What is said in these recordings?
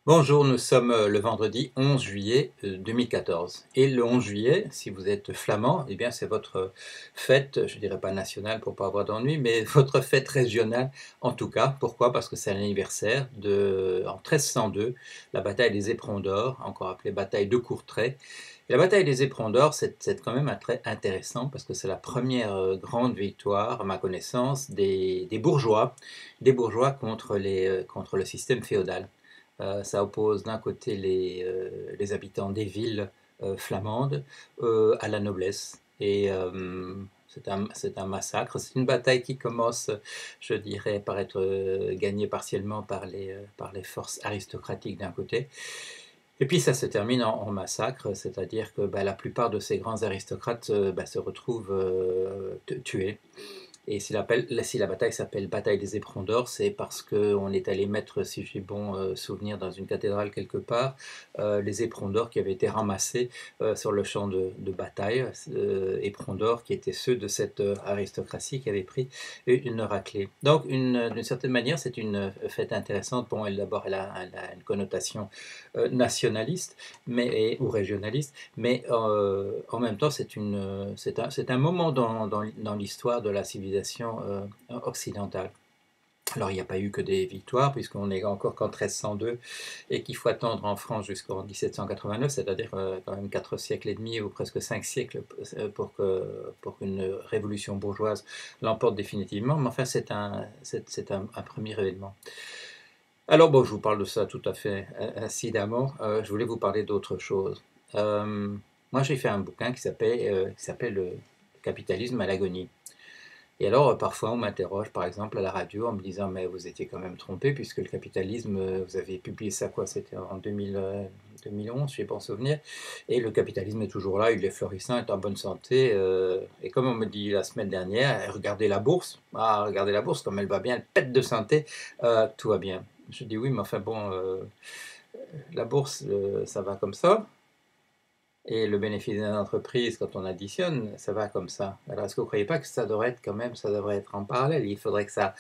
Bonjour, nous sommes le vendredi 11 juillet 2014. Et le 11 juillet, si vous êtes flamand, eh bien c'est votre fête, je dirais pas nationale pour pas avoir d'ennui, mais votre fête régionale en tout cas. Pourquoi? Parce que c'est l'anniversaire en 1302, la bataille des Éperons d'Or, encore appelée bataille de Courtrai. Et la bataille des Éperons d'Or, c'est quand même très intéressant parce que c'est la première grande victoire, à ma connaissance, des bourgeois contre le système féodal. Ça oppose d'un côté les habitants des villes flamandes à la noblesse. Et c'est un massacre. C'est une bataille qui commence, je dirais, par être gagnée partiellement par les forces aristocratiques d'un côté. Et puis ça se termine en massacre, c'est-à-dire que la plupart de ces grands aristocrates se retrouvent tués. Et si la bataille s'appelle Bataille des Éperons d'Or, c'est parce qu'on est allé mettre, si j'ai bon souvenir, dans une cathédrale quelque part, les éperons d'or qui avaient été ramassés sur le champ de bataille, éperons d'or qui étaient ceux de cette aristocratie qui avait pris une raclée. Donc, d'une certaine manière, c'est une fête intéressante. Bon, d'abord, elle a une connotation nationaliste ou régionaliste, mais en même temps, c'est un moment dans l'histoire de la civilisation occidentale. Alors, il n'y a pas eu que des victoires, puisqu'on n'est encore qu'en 1302 et qu'il faut attendre en France jusqu'en 1789, c'est-à-dire quand même 4 siècles et demi ou presque 5 siècles pour qu'une révolution bourgeoise l'emporte définitivement. Mais enfin, c'est un premier événement. Alors bon, je vous parle de ça tout à fait incidemment. Je voulais vous parler d'autre chose. Euh, Moi, j'ai fait un bouquin qui s'appelle Le capitalisme à l'agonie. Et alors, parfois, on m'interroge, par exemple, à la radio, en me disant, mais vous étiez quand même trompé, puisque le capitalisme, vous avez publié ça, quoi, c'était en 2011, je n'ai pas en souvenir, et le capitalisme est toujours là, il est florissant, est en bonne santé, et comme on me dit la semaine dernière, regardez la bourse, comme elle va bien, elle pète de santé, tout va bien. Je dis oui, mais enfin bon, la bourse, ça va comme ça, et le bénéfice d'une entreprise, quand on additionne, ça va comme ça. Alors, est-ce que vous ne croyez pas que ça devrait être quand même, ça devrait être en parallèle? Il faudrait que ça,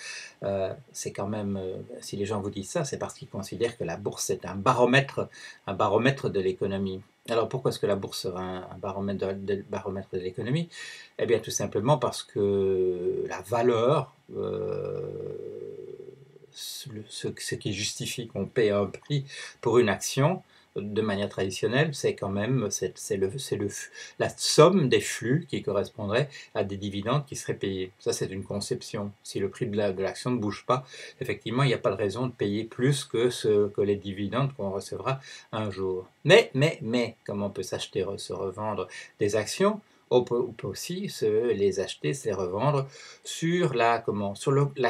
c'est quand même, si les gens vous disent ça, c'est parce qu'ils considèrent que la bourse est un baromètre de l'économie. Alors, pourquoi est-ce que la bourse sera un baromètre de l'économie? Eh bien, tout simplement parce que la valeur, ce qui justifie qu'on paie un prix pour une action, de manière traditionnelle, c'est quand même la somme des flux qui correspondrait à des dividendes qui seraient payés. Ça, c'est une conception. Si le prix de l'action ne bouge pas, effectivement, il n'y a pas de raison de payer plus que les dividendes qu'on recevra un jour. Mais, comme on peut se revendre des actions, on peut aussi les acheter, se les revendre sur la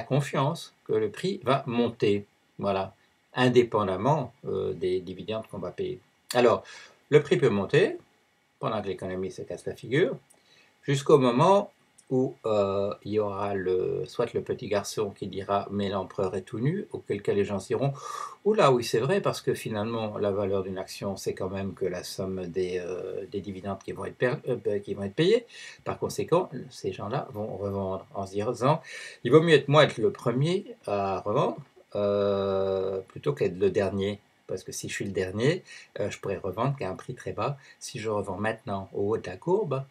confiance que le prix va monter. Voilà, indépendamment des dividendes qu'on va payer. Alors, le prix peut monter pendant que l'économie se casse la figure, jusqu'au moment où il y aura soit le petit garçon qui dira « mais l'empereur est tout nu », auquel cas les gens diront « oula, oui c'est vrai, parce que finalement la valeur d'une action c'est quand même que la somme des dividendes qui vont être payés. Par conséquent, ces gens-là vont revendre en se disant « il vaut mieux être le premier à revendre plutôt qu'être le dernier ». Parce que si je suis le dernier, je pourrais revendre qu'à un prix très bas. Si je revends maintenant au haut de la courbe,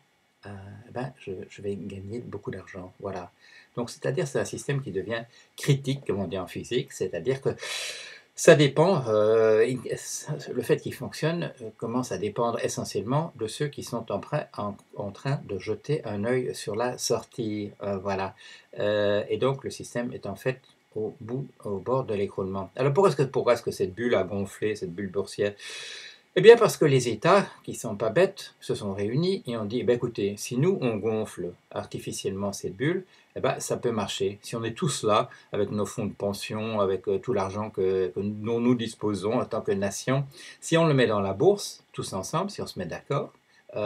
je vais gagner beaucoup d'argent. Voilà. Donc, c'est-à-dire, c'est un système qui devient critique, comme on dit en physique, c'est-à-dire que ça dépend, le fait qu'il fonctionne commence à dépendre essentiellement de ceux qui sont en train de jeter un œil sur la sortie. Voilà. Et donc, le système est en fait au bord de l'écroulement. Alors, pourquoi est-ce que cette bulle a gonflé, cette bulle boursière? Eh bien parce que les États, qui ne sont pas bêtes, se sont réunis et ont dit, écoutez, si nous, on gonfle artificiellement cette bulle, ça peut marcher. Si on est tous là, avec nos fonds de pension, avec tout l'argent dont nous disposons en tant que nation, si on le met dans la bourse, tous ensemble, si on se met d'accord, on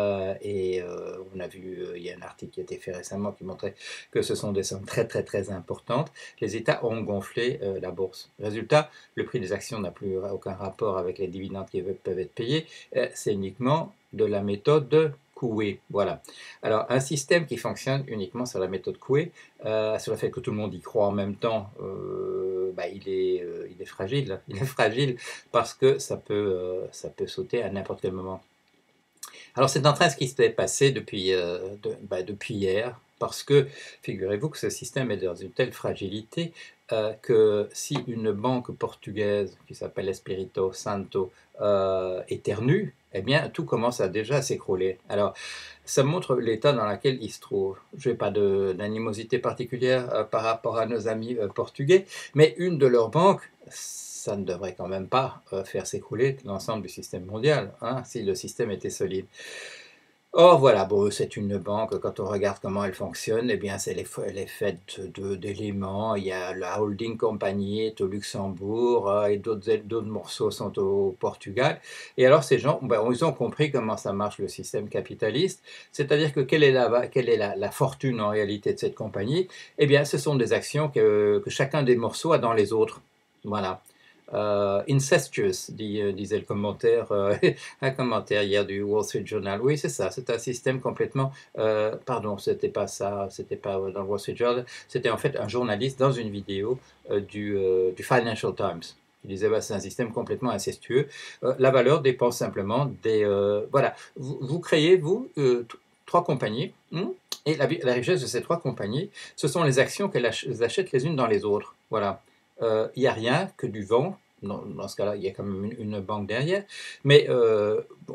a vu, il y a un article qui a été fait récemment qui montrait que ce sont des sommes très très très importantes, les États ont gonflé la bourse. Résultat, le prix des actions n'a plus aucun rapport avec les dividendes qui peuvent être payés, c'est uniquement de la méthode de Coué, voilà. Alors, un système qui fonctionne uniquement sur la méthode Coué, sur le fait que tout le monde y croit en même temps, bah, il est fragile. Il est fragile parce que ça peut sauter à n'importe quel moment. Alors, c'est en train de ce qui s'est passé depuis hier, parce que figurez-vous que ce système est dans une telle fragilité que si une banque portugaise qui s'appelle Espírito Santo éternue, eh bien, tout commence déjà à s'écrouler. Alors, ça montre l'état dans lequel il se trouve. Je n'ai pas d'animosité particulière par rapport à nos amis portugais, mais une de leurs banques, ça ne devrait quand même pas faire s'écrouler l'ensemble du système mondial, hein, si le système était solide. Or voilà, bon, c'est une banque, quand on regarde comment elle fonctionne, eh bien, elle est faite d'éléments. Il y a la holding company est au Luxembourg et d'autres morceaux sont au Portugal. Et alors ces gens, ben, ils ont compris comment ça marche le système capitaliste, c'est-à-dire que quelle est la fortune en réalité de cette compagnie? Eh bien, ce sont des actions que chacun des morceaux a dans les autres. Voilà. Incestuous, disait le commentaire, un commentaire hier du Wall Street Journal. Oui, c'est ça, c'est un système complètement... pardon, c'était pas ça, c'était pas dans le Wall Street Journal, c'était en fait un journaliste dans une vidéo du Financial Times. Il disait, bah, c'est un système complètement incestueux. La valeur dépend simplement des... voilà, vous créez, vous, trois compagnies, et la richesse de ces trois compagnies, ce sont les actions qu'elles achètent les unes dans les autres. Voilà. Il n'y a rien que du vent. Dans ce cas-là, il y a quand même une banque derrière. Mais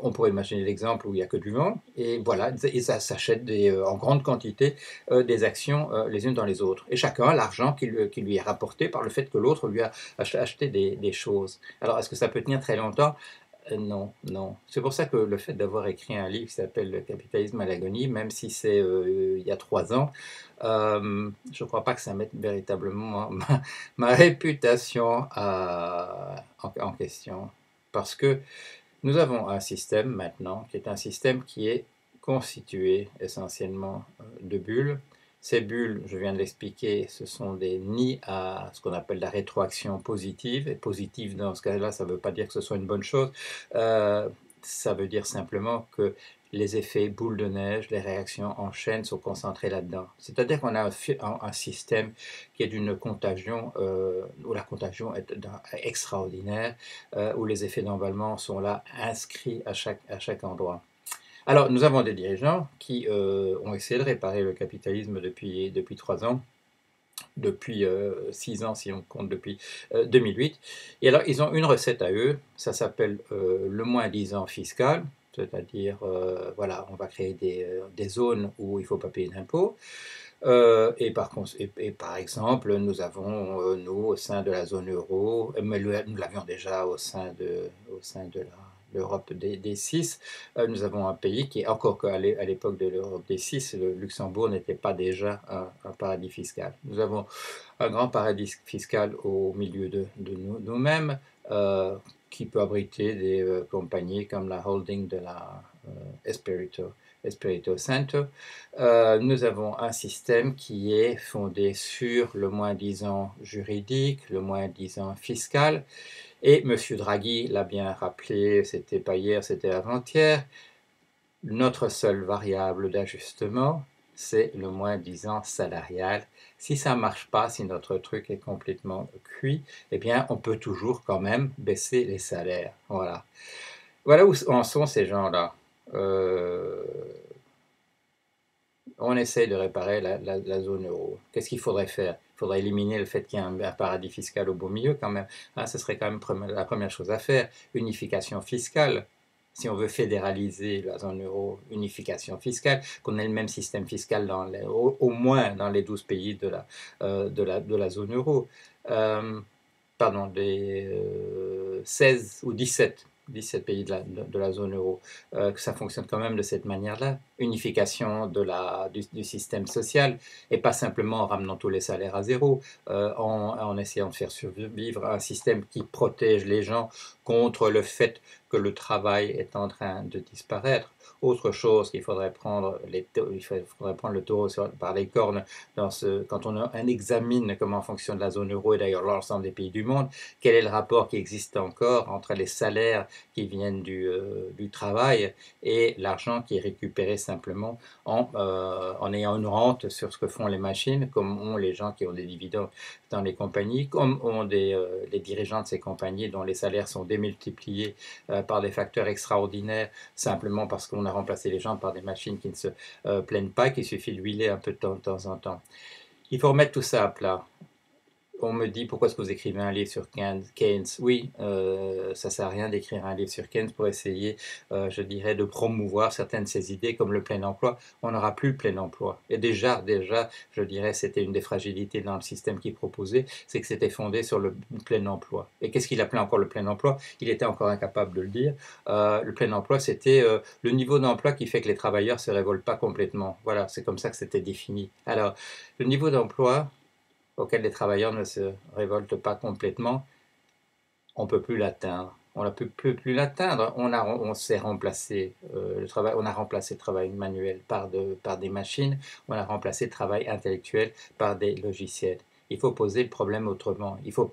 on pourrait imaginer l'exemple où il n'y a que du vent. Et voilà, et ça s'achète en grande quantité des actions les unes dans les autres. Et chacun a l'argent qui lui est rapporté par le fait que l'autre lui a acheté des choses. Alors, est-ce que ça peut tenir très longtemps? Non, non. C'est pour ça que le fait d'avoir écrit un livre qui s'appelle Le capitalisme à l'agonie, même si c'est il y a 3 ans, je ne crois pas que ça mette véritablement ma réputation en question. Parce que nous avons un système maintenant qui est un système qui est constitué essentiellement de bulles. Ces bulles, je viens de l'expliquer, ce sont des nids à ce qu'on appelle la rétroaction positive. Et positive, dans ce cas-là, ça ne veut pas dire que ce soit une bonne chose. Ça veut dire simplement que les effets boule de neige, les réactions en chaîne sont concentrées là-dedans. C'est-à-dire qu'on a un système qui est d'une contagion, où la contagion est extraordinaire, où les effets d'emballement sont là inscrits à chaque endroit. Alors, nous avons des dirigeants qui ont essayé de réparer le capitalisme depuis 3 ans, depuis 6 ans si on compte depuis 2008. Et alors, ils ont une recette à eux, ça s'appelle le moins-disant fiscal, c'est-à-dire, voilà, on va créer des zones où il ne faut pas payer d'impôts. Et par exemple, nous avons, nous, au sein de la zone euro, mais nous l'avions déjà au sein de l'Europe des six, nous avons un pays qui, encore qu'à l'époque de l'Europe des six, le Luxembourg n'était pas déjà un paradis fiscal. Nous avons un grand paradis fiscal au milieu de nous-mêmes, qui peut abriter des compagnies comme la holding de la Espírito Santo. Nous avons un système qui est fondé sur le moins-disant juridique, le moins-disant fiscal. Et M. Draghi l'a bien rappelé, c'était pas hier, c'était avant-hier, notre seule variable d'ajustement, c'est le moins-disant salarial. Si ça ne marche pas, si notre truc est complètement cuit, eh bien, on peut toujours quand même baisser les salaires. Voilà. Voilà où en sont ces gens-là. On essaye de réparer la zone euro. Qu'est-ce qu'il faudrait faire? Il faudrait éliminer le fait qu'il y ait un paradis fiscal au beau milieu quand même. Ah, ce serait quand même la première chose à faire. Unification fiscale. Si on veut fédéraliser la zone euro, unification fiscale, qu'on ait le même système fiscal au moins dans les 12 pays de la zone euro. Pardon, des 16 ou 17 pays de la zone euro, que ça fonctionne quand même de cette manière-là. Unification du système social, et pas simplement en ramenant tous les salaires à zéro, en essayant de faire survivre un système qui protège les gens contre le fait que le travail est en train de disparaître. Autre chose qu'il faudrait prendre, il faudrait prendre le taureau par les cornes quand on examine comment fonctionne la zone euro et d'ailleurs l'ensemble des pays du monde, quel est le rapport qui existe encore entre les salaires qui viennent du travail et l'argent qui est récupéré simplement en ayant une rente sur ce que font les machines, comme ont les gens qui ont des dividendes dans les compagnies, comme ont les dirigeants de ces compagnies dont les salaires sont démultipliés par des facteurs extraordinaires, simplement parce qu'on a remplacé les gens par des machines qui ne se plaignent pas, qu'il suffit de huiler un peu de temps en temps. Il faut remettre tout ça à plat. On me dit pourquoi est-ce que vous écrivez un livre sur Keynes? Oui, ça ne sert à rien d'écrire un livre sur Keynes pour essayer, je dirais, de promouvoir certaines de ces idées comme le plein emploi. On n'aura plus le plein emploi. Et déjà, je dirais, c'était une des fragilités dans le système qu'il proposait, c'est que c'était fondé sur le plein emploi. Et qu'est-ce qu'il appelait encore le plein emploi? Il était encore incapable de le dire. Le plein emploi, c'était le niveau d'emploi qui fait que les travailleurs ne se révoltent pas complètement. Voilà, c'est comme ça que c'était défini. Alors, le niveau d'emploi auquel les travailleurs ne se révoltent pas complètement, on ne peut plus l'atteindre. On ne peut plus l'atteindre. On s'est remplacé on a remplacé le travail manuel par des machines. On a remplacé le travail intellectuel par des logiciels. Il faut poser le problème autrement. Il faut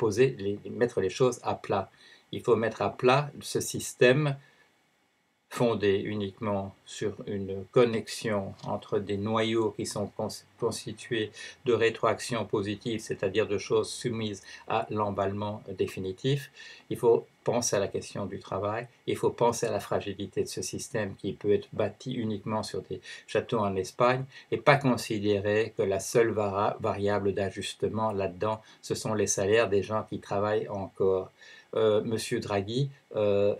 mettre les choses à plat. Il faut mettre à plat ce système fondé uniquement sur une connexion entre des noyaux qui sont constitués de rétroactions positives, c'est-à-dire de choses soumises à l'emballement définitif. Il faut penser à la question du travail, il faut penser à la fragilité de ce système qui peut être bâti uniquement sur des châteaux en Espagne et pas considérer que la seule variable d'ajustement là-dedans, ce sont les salaires des gens qui travaillent encore. Monsieur Draghi,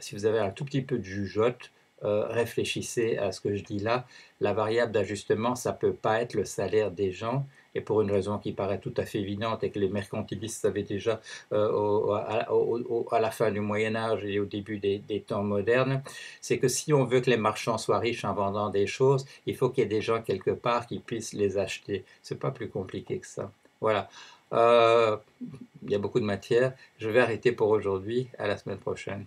si vous avez un tout petit peu de jugeote, réfléchissez à ce que je dis là. La variable d'ajustement, ça ne peut pas être le salaire des gens, et pour une raison qui paraît tout à fait évidente et que les mercantilistes savaient déjà à la fin du Moyen-Âge et au début des temps modernes, c'est que si on veut que les marchands soient riches en vendant des choses, il faut qu'il y ait des gens quelque part qui puissent les acheter. C'est pas plus compliqué que ça. Voilà. Il y a beaucoup de matière. Je vais arrêter pour aujourd'hui. À la semaine prochaine.